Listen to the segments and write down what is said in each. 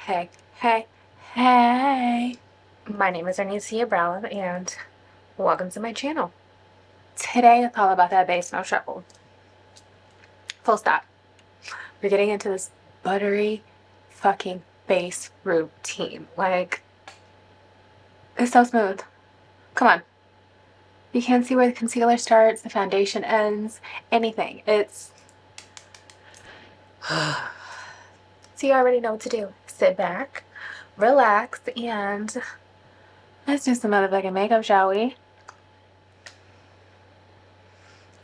Hey, hey, hey. My name is Anicia Brown and welcome to my channel. Today it's all about that base, no trouble. Full stop. We're getting into this buttery fucking base routine. Like, it's so smooth. Come on. You can't see where the concealer starts, the foundation ends, anything. It's... So you already know what to do. Sit back, relax, and let's do some motherfucking makeup, shall we?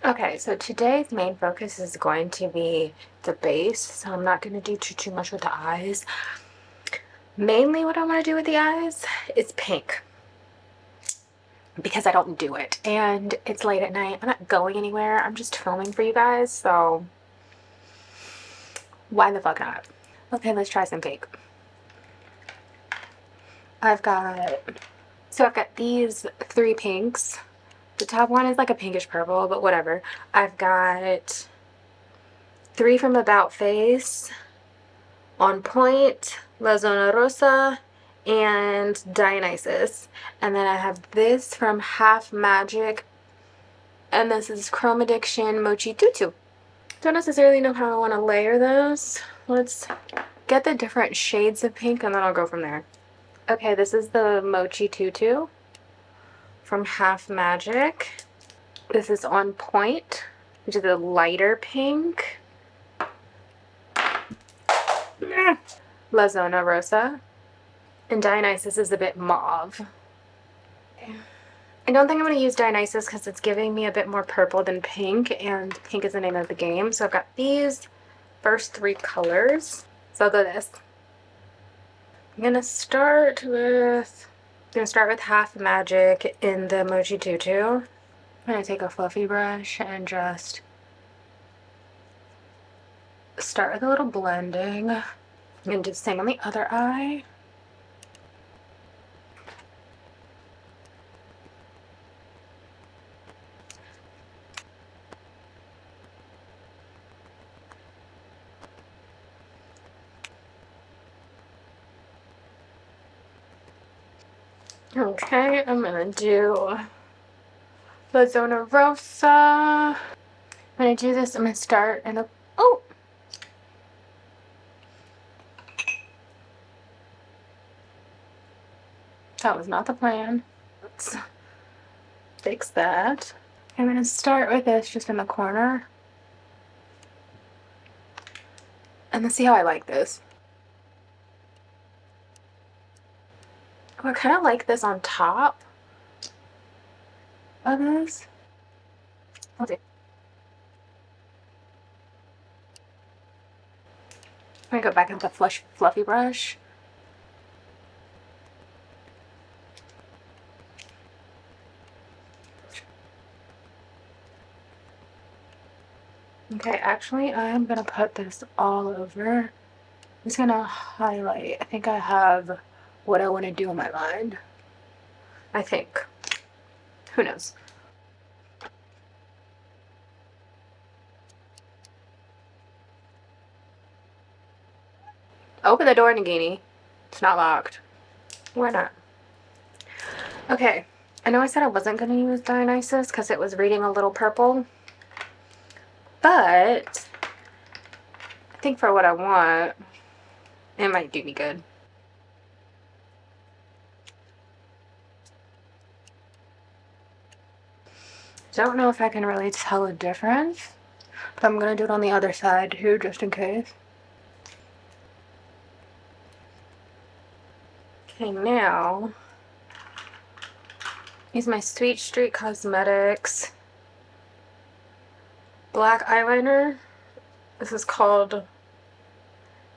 Okay, so today's main focus is going to be the base, so I'm not going to do too much with the eyes. Mainly what I want to do with the eyes is pink, because I don't do it, and it's late at night. I'm not going anywhere. I'm just filming for you guys, so why the fuck not? Okay, let's try some pink. I've got these three pinks. The top one is like a pinkish purple, but whatever. I've got three from About Face, On Point, La Zona Rosa, and Dionysus. And then I have this from Half Magic, and this is Chrome Addiction Mochi Tutu. Don't necessarily know how I want to layer those. Let's get the different shades of pink and then I'll go from there. Okay, this is the Mochi Tutu from Half Magic. This is On Point, which is a lighter pink. La Zona Rosa. And Dionysus is a bit mauve. I don't think I'm going to use Dionysus because it's giving me a bit more purple than pink, and pink is the name of the game. So I've got these first three colors. So I'll go this. I'm going to start with Half Magic in the Mochi Tutu. I'm going to take a fluffy brush and just start with a little blending. I'm going to do the same on the other eye. Okay, I'm gonna do La Zona Rosa. I'm gonna do this. I'm gonna start in the... Oh! That was not the plan. Let's fix that. I'm gonna start with this just in the corner. And let's see how I like this. Oh, I kind of like this on top of this. Let's see. I'm gonna go back into the fluffy brush. Okay, actually, I'm gonna put this all over. I'm just gonna highlight. I think I have what I want to do in my line. I think. Who knows? Open the door, Nagini. It's not locked. Why not? Okay, I know I said I wasn't going to use Dionysus because it was reading a little purple, but I think for what I want, it might do me good. Don't know if I can really tell a difference, but I'm going to do it on the other side too, just in case. Okay, now use my Sweet Street Cosmetics black eyeliner. This is called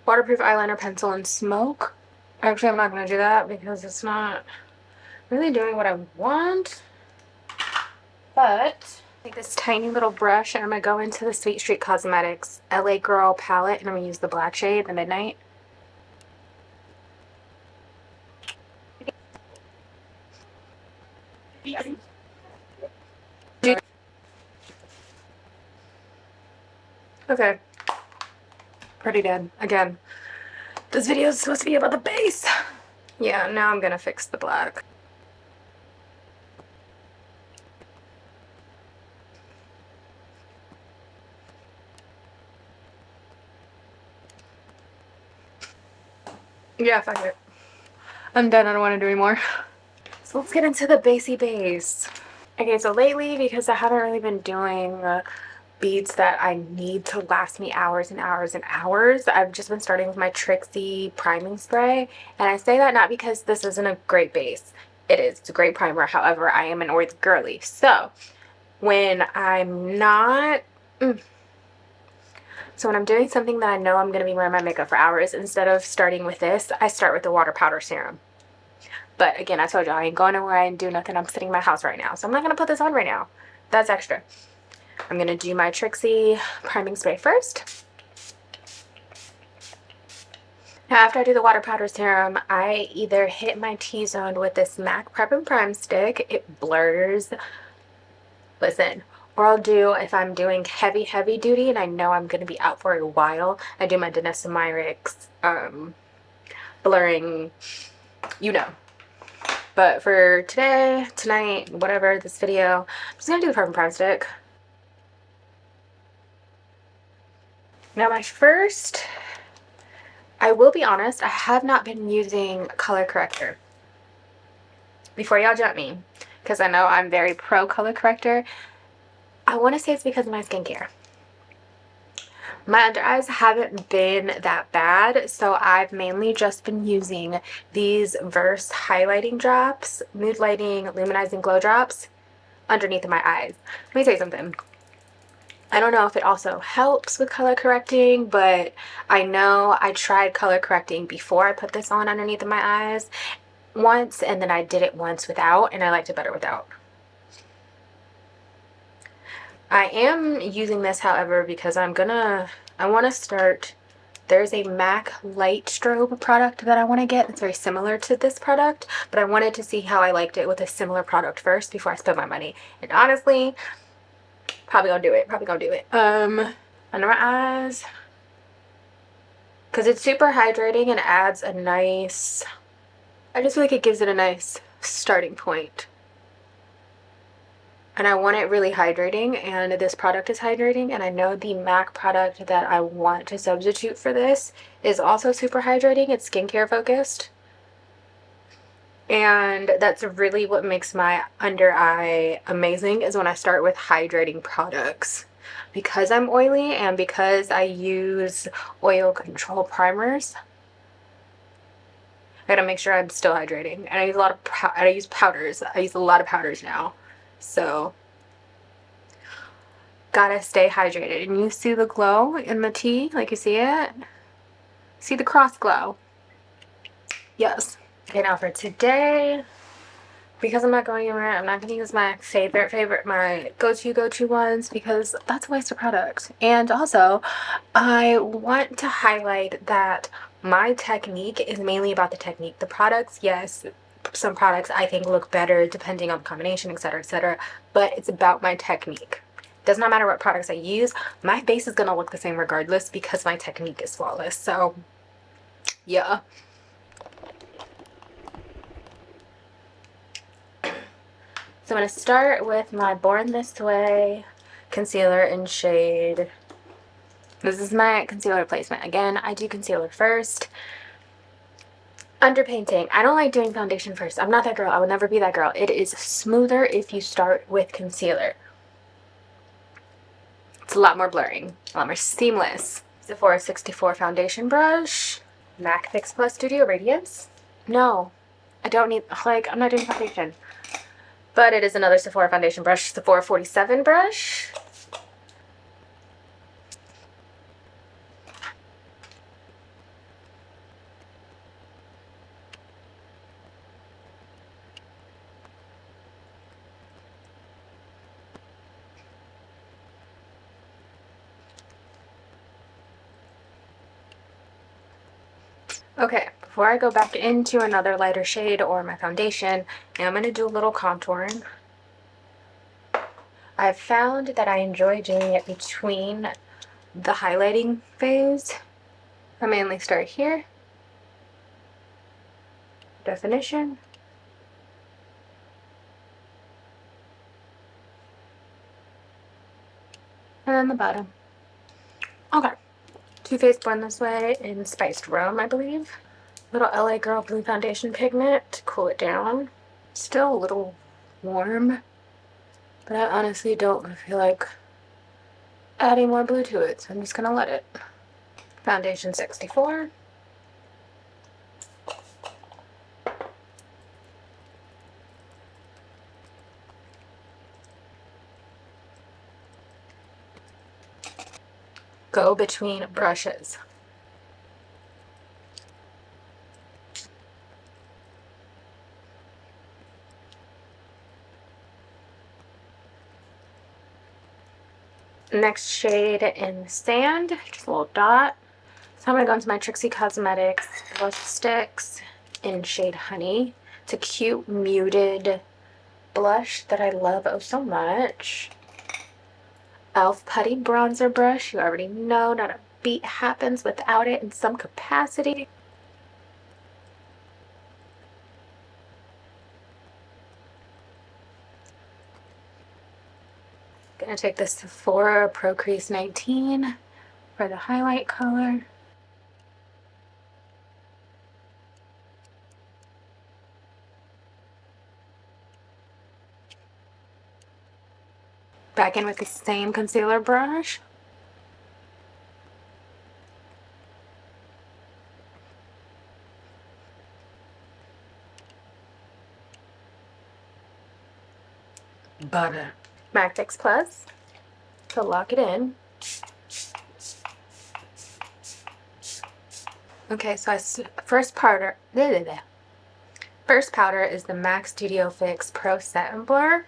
Waterproof Eyeliner Pencil and Smoke. Actually, I'm not going to do that because it's not really doing what I want. But take this tiny little brush and I'm going to go into the Sweet Street Cosmetics LA Girl palette and I'm going to use the black shade, the Midnight. Okay. Pretty dead. Again, This video is supposed to be about the base. Yeah, now I'm gonna fix the black. Yeah, fuck it. I'm done. I don't want to do anymore. So let's get into the basey base. Okay, so lately, because I haven't really been doing beads that I need to last me hours and hours and hours, I've just been starting with my Trixie priming spray. And I say that not because this isn't a great base. It is. It's a great primer. However, I am an oily girly. So when I'm not... So when I'm doing something that I know I'm going to be wearing my makeup for hours, instead of starting with this, I start with the water powder serum. But again, I told you I ain't going nowhere. I ain't do nothing. I'm sitting in my house right now. So I'm not going to put this on right now. That's extra. I'm going to do my Trixie priming spray first. Now after I do the water powder serum, I either hit my T-zone with this MAC Prep and Prime stick. It blurs. Listen. Or I'll do, if I'm doing heavy duty and I know I'm going to be out for a while, I do my Danessa Myricks blurring, you know. But for today, tonight, whatever, this video, I'm just going to do the Prep and Prime stick. Now my first, I will be honest, I have not been using color corrector. Before y'all jump me, because I know I'm very pro color corrector. I want to say it's because of my skincare. My under eyes haven't been that bad, so I've mainly just been using these Verse highlighting drops, mood lighting, luminizing glow drops underneath my eyes. Let me tell you something. I don't know if it also helps with color correcting, but I know I tried color correcting before I put this on underneath of my eyes once, and then I did it once without, and I liked it better without. I am using this, however, because I want to start, there's a MAC light strobe product that I want to get that's very similar to this product, but I wanted to see how I liked it with a similar product first before I spend my money. And honestly, probably gonna do it. Under my eyes, because it's super hydrating and adds a nice, I just feel like it gives it a nice starting point. And I want it really hydrating, and this product is hydrating, and I know the MAC product that I want to substitute for this is also super hydrating. It's skincare focused. And that's really what makes my under eye amazing, is when I start with hydrating products. Because I'm oily and because I use oil control primers, I gotta make sure I'm still hydrating. And I use a lot of powders. I use a lot of powders now. So gotta stay hydrated. And you see the glow in the tea? Like, you see it? See the cross glow? Yes. Okay, now for today, because I'm not going anywhere, I'm not going to use my my go-to ones, because that's a waste of product. And also, I want to highlight that my technique is mainly about the technique. The products, yes, some products I think look better depending on the combination, etc., but it's about my technique. Does not matter what products I use, my base is going to look the same regardless because my technique is flawless. So, yeah. So I'm going to start with my Born This Way concealer in shade. This is my concealer placement. Again, I do concealer first. Underpainting. I don't like doing foundation first. I'm not that girl. I will never be that girl. It is smoother if you start with concealer. It's a lot more blurring, a lot more seamless. Sephora 64 foundation brush. MAC Fix Plus Studio Radiance. No, I don't need, like, I'm not doing foundation. But it is another Sephora foundation brush, Sephora 47 brush. Okay, before I go back into another lighter shade or my foundation, I'm going to do a little contouring. I've found that I enjoy doing it between the highlighting phase. I mainly start here definition. And then the bottom. Okay. Too Faced Born This Way in Spiced Rome, I believe. Little LA Girl Blue Foundation Pigment to cool it down. Still a little warm, but I honestly don't feel like adding more blue to it, so I'm just gonna let it. Foundation 64. Go between brushes. Next shade in Sand, just a little dot. So I'm gonna go into my Trixie Cosmetics blush sticks in shade Honey. It's a cute muted blush that I love oh so much. e.l.f. Putty Bronzer Brush. You already know not a beat happens without it in some capacity. Gonna take this Sephora Pro Crease 19 for the highlight color. Back in with the same concealer brush. Butter. MAC Fix Plus to lock it in. Okay, so first powder is the MAC Studio Fix Pro Set and Blur.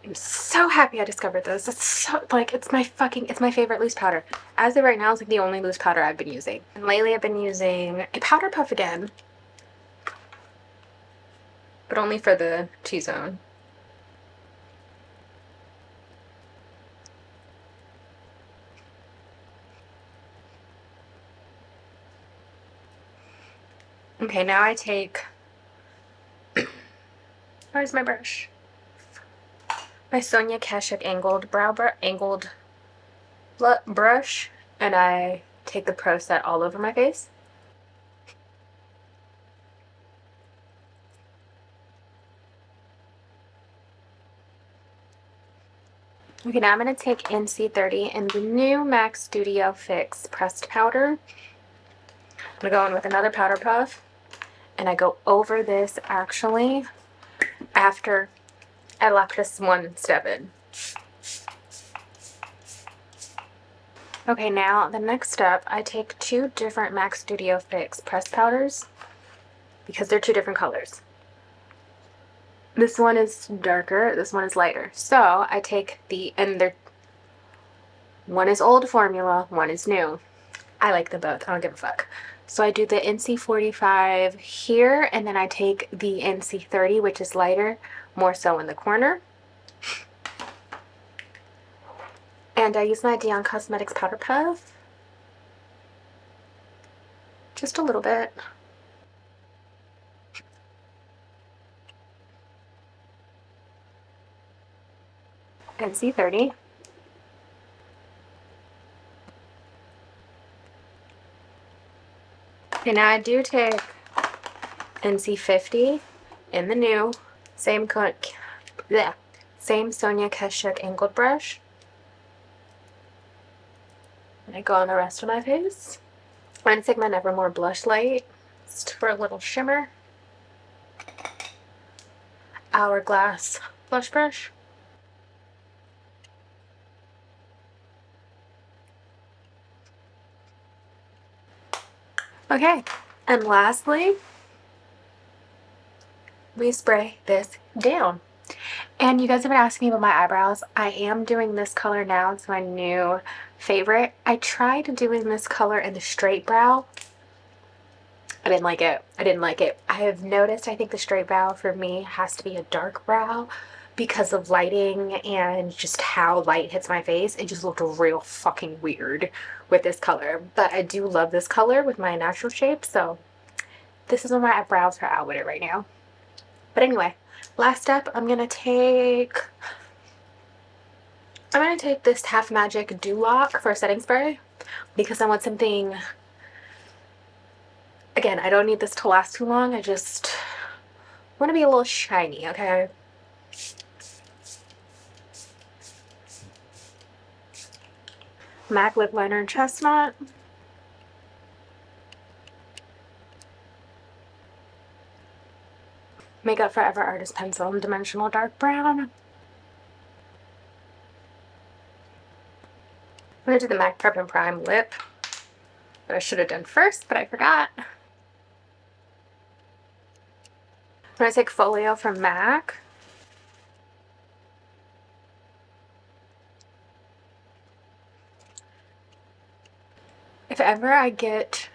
I'm so happy I discovered this. It's so, like, it's my favorite loose powder. As of right now, it's like the only loose powder I've been using. And lately I've been using a powder puff again, but only for the T-zone. Okay, now I take, where's my brush? My Sonia Kashuk angled brush, and I take the Pro Set all over my face. Okay, now I'm going to take NC30 and the new MAC Studio Fix pressed powder. I'm going to go in with another powder puff, and I go over this actually after I lock this one step in. Okay, now the next step, I take two different MAC Studio Fix pressed powders because they're two different colors. This one is darker, this one is lighter. So I take one is old formula, one is new. I like them both, I don't give a fuck. So I do the NC45 here, and then I take the NC30, which is lighter, more so in the corner. And I use my Dion Cosmetics powder puff. Just a little bit. NC30. Okay, now I do take NC50 in the new, same Sonia Kashuk angled brush. And I go on the rest of my face. I'm going to take my Nevermore blush light just for a little shimmer. Hourglass blush brush. Okay, and lastly, we spray this down. And you guys have been asking me about my eyebrows. I am doing this color now. It's my new favorite. I tried doing this color in the straight brow. I didn't like it. I have noticed, I think the straight brow for me has to be a dark brow because of lighting and just how light hits my face, it just looked real fucking weird with this color. But I do love this color with my natural shape, so this is where my brows are at with it right now. But anyway, last step, I'm gonna take this Half Magic Dew Lock for a setting spray because I want something, again, I don't need this to last too long. I just want to be a little shiny, okay? MAC Lip Liner in Chestnut. Makeup Forever Artist Pencil in Dimensional Dark Brown. I'm going to do the MAC Prep and Prime Lip that I should have done first, but I forgot. I'm going to take Folio from MAC. If ever I get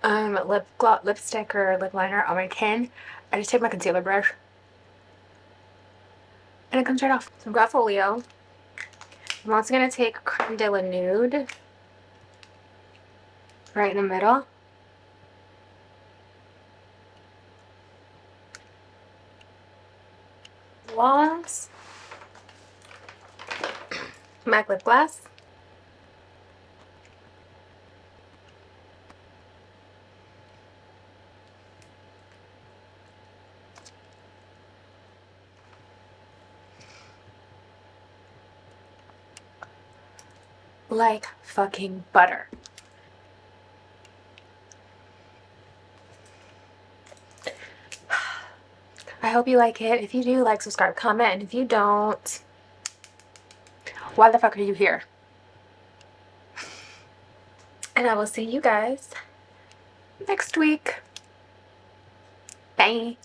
lipstick or lip liner on my chin, I just take my concealer brush and it comes right off. So I've got Folio. I'm also going to take Creme de la Nude right in the middle. Gloss. MAC Lip Gloss. Like fucking butter. I hope you like it. If you do, like, subscribe, comment, and if you don't, why the fuck are you here? And I will see you guys next week. Bye.